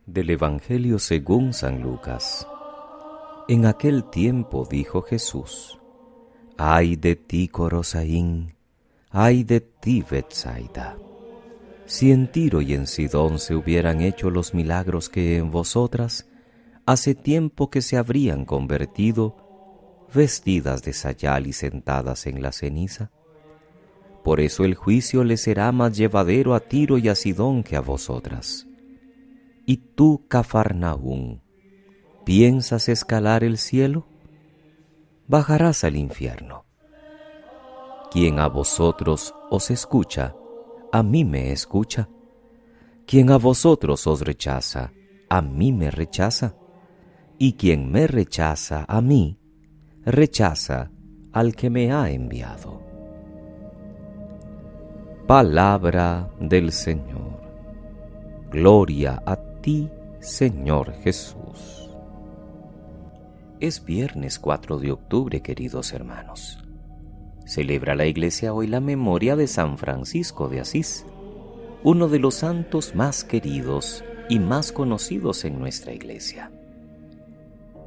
Del Evangelio según San Lucas. En aquel tiempo dijo Jesús: ¡Ay de ti, Corosaín! ¡Ay de ti, Betsaida! Si en Tiro y en Sidón se hubieran hecho los milagros que en vosotras, hace tiempo que se habrían convertido, vestidas de sayal y sentadas en la ceniza. Por eso el juicio le será más llevadero a Tiro y a Sidón que a vosotras. ¿Y tú, Cafarnaúm, piensas escalar el cielo? Bajarás al infierno. Quien a vosotros os escucha, a mí me escucha. Quien a vosotros os rechaza, a mí me rechaza. Y quien me rechaza a mí, rechaza al que me ha enviado. Palabra del Señor. Gloria a ti, Señor Jesús. Es viernes 4 de octubre, queridos hermanos. Celebra la Iglesia hoy la memoria de San Francisco de Asís, uno de los santos más queridos y más conocidos en nuestra Iglesia.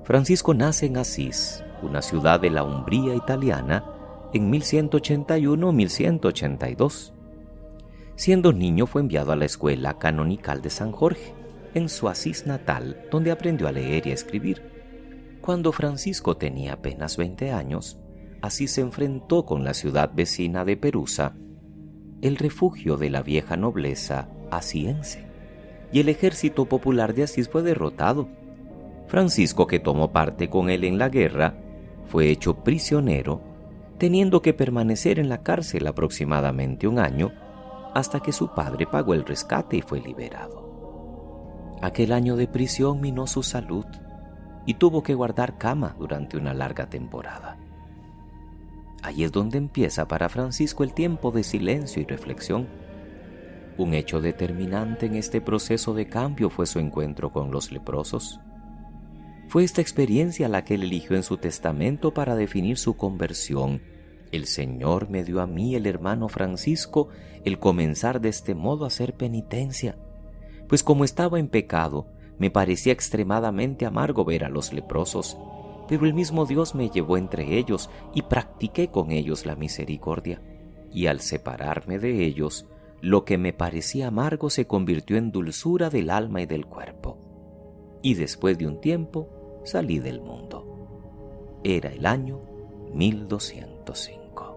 Francisco nace en Asís, una ciudad de la Umbría italiana, en 1181-1182. Siendo niño fue enviado a la escuela canonical de San Jorge, en su Asís natal, donde aprendió a leer y a escribir. Cuando Francisco tenía apenas 20 años, Asís se enfrentó con la ciudad vecina de Perusa, el refugio de la vieja nobleza asiense, y el ejército popular de Asís fue derrotado. Francisco, que tomó parte con él en la guerra, fue hecho prisionero, teniendo que permanecer en la cárcel aproximadamente un año, hasta que su padre pagó el rescate y fue liberado. Aquel año de prisión minó su salud y tuvo que guardar cama durante una larga temporada. Ahí es donde empieza para Francisco el tiempo de silencio y reflexión. Un hecho determinante en este proceso de cambio fue su encuentro con los leprosos. Fue esta experiencia la que él eligió en su testamento para definir su conversión. El Señor me dio a mí, el hermano Francisco, el comenzar de este modo a hacer penitencia, pues como estaba en pecado, me parecía extremadamente amargo ver a los leprosos, pero el mismo Dios me llevó entre ellos y practiqué con ellos la misericordia, y al separarme de ellos, lo que me parecía amargo se convirtió en dulzura del alma y del cuerpo, y después de un tiempo salí del mundo. Era el año 1205.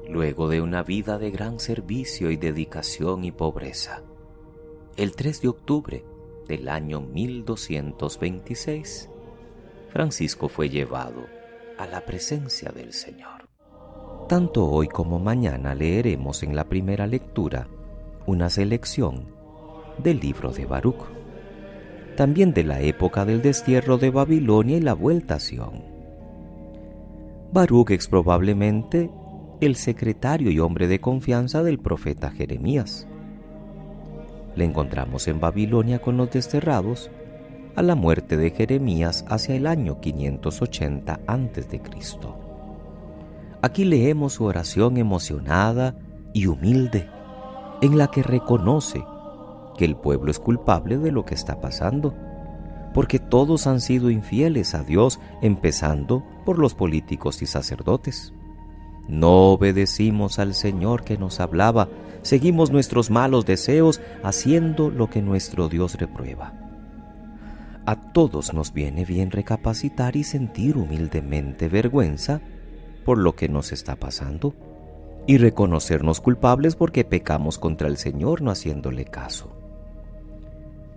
Luego de una vida de gran servicio y dedicación y pobreza, el 3 de octubre del año 1226, Francisco fue llevado a la presencia del Señor. Tanto hoy como mañana leeremos en la primera lectura una selección del libro de Baruc, también de la época del destierro de Babilonia y la vuelta a Sión. Baruc es probablemente el secretario y hombre de confianza del profeta Jeremías. Le encontramos en Babilonia con los desterrados a la muerte de Jeremías hacia el año 580 a.C. Aquí leemos su oración emocionada y humilde, en la que reconoce que el pueblo es culpable de lo que está pasando, porque todos han sido infieles a Dios, empezando por los políticos y sacerdotes. No obedecimos al Señor que nos hablaba, seguimos nuestros malos deseos, haciendo lo que nuestro Dios reprueba. A todos nos viene bien recapacitar y sentir humildemente vergüenza por lo que nos está pasando, y reconocernos culpables porque pecamos contra el Señor no haciéndole caso.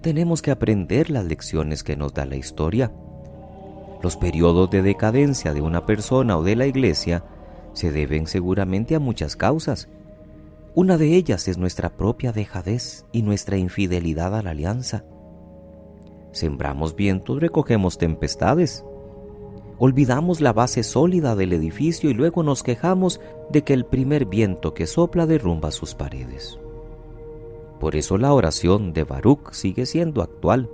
Tenemos que aprender las lecciones que nos da la historia. Los periodos de decadencia de una persona o de la Iglesia se deben seguramente a muchas causas. Una de ellas es nuestra propia dejadez y nuestra infidelidad a la alianza. Sembramos vientos, recogemos tempestades. Olvidamos la base sólida del edificio y luego nos quejamos de que el primer viento que sopla derrumba sus paredes. Por eso la oración de Baruc sigue siendo actual.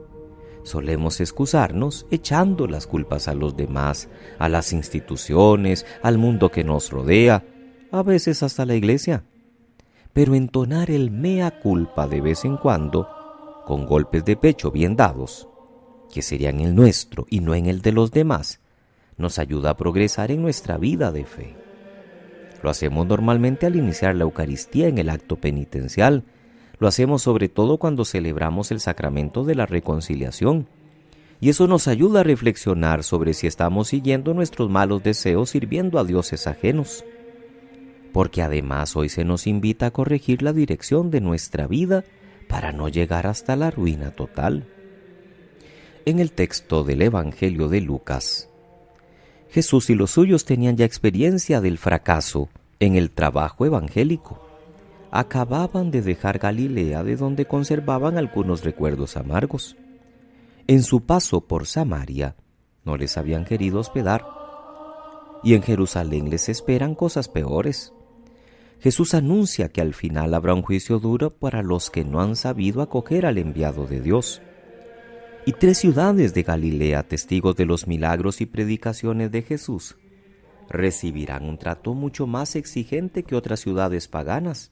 Solemos excusarnos echando las culpas a los demás, a las instituciones, al mundo que nos rodea, a veces hasta la Iglesia. Pero entonar el mea culpa de vez en cuando con golpes de pecho bien dados, que sería en el nuestro y no en el de los demás, nos ayuda a progresar en nuestra vida de fe. Lo hacemos normalmente al iniciar la Eucaristía en el acto penitencial. Lo hacemos sobre todo cuando celebramos el sacramento de la reconciliación. Y eso nos ayuda a reflexionar sobre si estamos siguiendo nuestros malos deseos sirviendo a dioses ajenos. Porque además hoy se nos invita a corregir la dirección de nuestra vida para no llegar hasta la ruina total. En el texto del Evangelio de Lucas, Jesús y los suyos tenían ya experiencia del fracaso en el trabajo evangélico. Acababan de dejar Galilea, de donde conservaban algunos recuerdos amargos. En su paso por Samaria, no les habían querido hospedar. Y en Jerusalén les esperan cosas peores. Jesús anuncia que al final habrá un juicio duro para los que no han sabido acoger al enviado de Dios. Y 3 ciudades de Galilea, testigos de los milagros y predicaciones de Jesús, recibirán un trato mucho más exigente que otras ciudades paganas.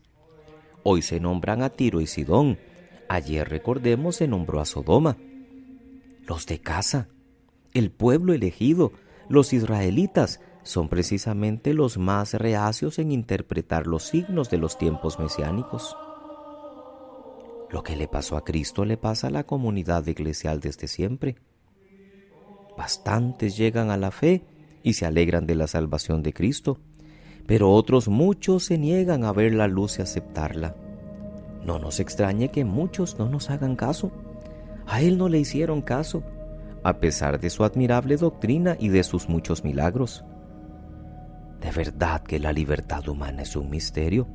Hoy se nombran a Tiro y Sidón. Ayer, recordemos, se nombró a Sodoma. Los de casa, el pueblo elegido, los israelitas, son precisamente los más reacios en interpretar los signos de los tiempos mesiánicos. Lo que le pasó a Cristo le pasa a la comunidad eclesial desde siempre. Bastantes llegan a la fe y se alegran de la salvación de Cristo, pero otros muchos se niegan a ver la luz y aceptarla. No nos extrañe que muchos no nos hagan caso. A Él no le hicieron caso, a pesar de su admirable doctrina y de sus muchos milagros. De verdad que la libertad humana es un misterio.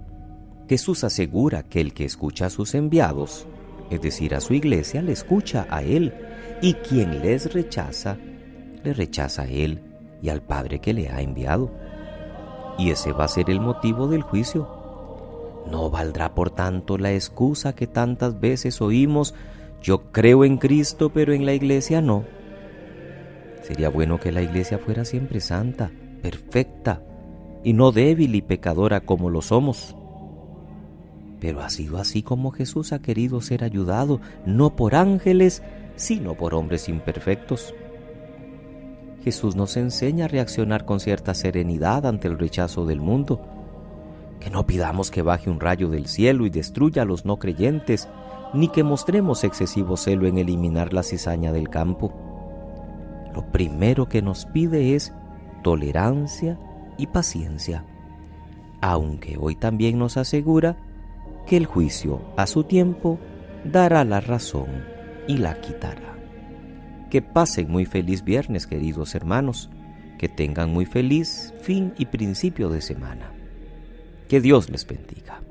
Jesús asegura que el que escucha a sus enviados, es decir, a su iglesia, le escucha a Él, y quien les rechaza, le rechaza a Él y al Padre que le ha enviado. Y ese va a ser el motivo del juicio. No valdrá por tanto la excusa que tantas veces oímos: yo creo en Cristo, pero en la iglesia no. Sería bueno que la iglesia fuera siempre santa, perfecta, y no débil y pecadora como lo somos. Pero ha sido así como Jesús ha querido ser ayudado, no por ángeles, sino por hombres imperfectos. Jesús nos enseña a reaccionar con cierta serenidad ante el rechazo del mundo. Que no pidamos que baje un rayo del cielo y destruya a los no creyentes, ni que mostremos excesivo celo en eliminar la cizaña del campo. Lo primero que nos pide es tolerancia y paciencia, aunque hoy también nos asegura que el juicio a su tiempo dará la razón y la quitará. Que pasen muy feliz viernes, queridos hermanos, que tengan muy feliz fin y principio de semana. Que Dios les bendiga.